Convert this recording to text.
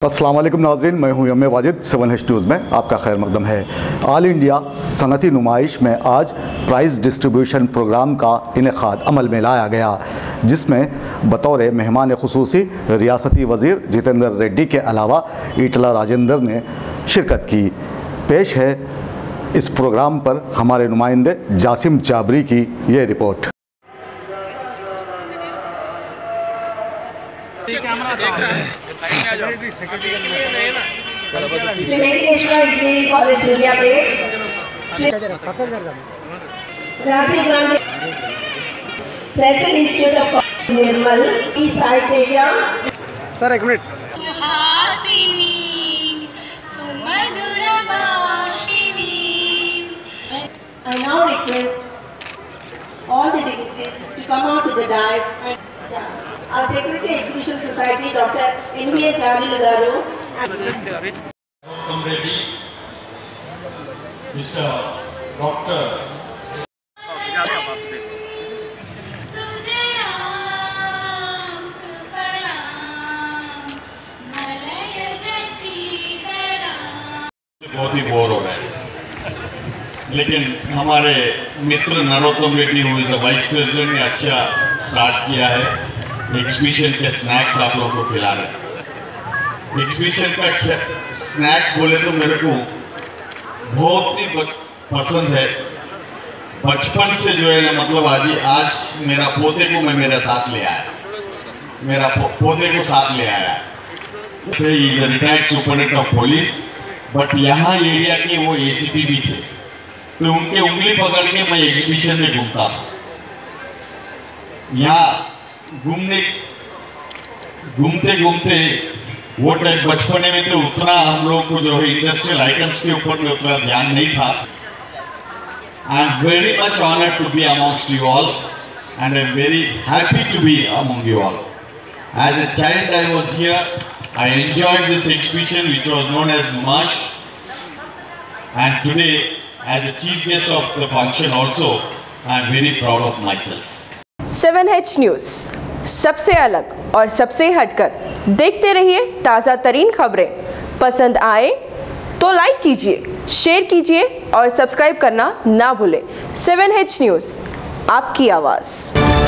अस्सलाम वालेकुम नाज़रीन, मैं हूं यम वाजिद। 7H न्यूज़ में आपका खैर मकदम है। ऑल इंडिया सनती नुमाइश में आज प्राइज़ डिस्ट्रीब्यूशन प्रोग्राम का इनेकाद अमल में लाया गया, जिसमें बतौर मेहमान खुसूसी रियासती वज़ीर जितेंद्र रेड्डी के अलावा ईटला राजेंद्र ने शिरकत की। पेश है इस प्रोग्राम पर हमारे नुमाइंदे जासिम जाबरी की ये report. Engineering college Suryapet, Rajiv Gandhi central institute of Nirmal की साइट एरिया। सर एक minute. I now request all the dignitaries to come out to the dais and our Secretary Exhibition Society, Dr. N.B.A. Charlie Garu, Narottam Reddy, Mr. Dr. बहुत ही bore हो रहे हैं, लेकिन हमारे मित्र Narottam Reddy who is the vice president ने अच्छा start किया है। एग्जीबिशन के स्नैक्स आप लोगों को खिला रहे हैं। एग्जीबिशन का स्नैक्स बोले तो मेरे को बहुत ही पसंद है। बचपन से जो है ना, मतलब आज मेरा पोते को मैं मेरे साथ ले आया, मेरा पोते को साथ ले आया। He is a retired superintendent of police, but यहाँ एरिया के वो एसीपी भी थे, तो उनके उंगली पकड़ के मैं एग्जीबिशन में घूमता था। यहाँ घूमते घूमते वो टाइम बचपने में तो उतना हम लोग को जो है इंडस्ट्रियल आइटम्स के ऊपर में उतना ध्यान नहीं था। I am very much honoured to be amongst you all and I am very happy to be among you all. As a child I was here, I enjoyed this exhibition which was known as Numash, and today as a chief guest of the function also I am very proud of myself. 7H news, सबसे अलग और सबसे हटकर। देखते रहिए ताज़ा तरीन खबरें। पसंद आए तो लाइक कीजिए, शेयर कीजिए और सब्सक्राइब करना ना भूलें। 7H न्यूज़, आपकी आवाज़।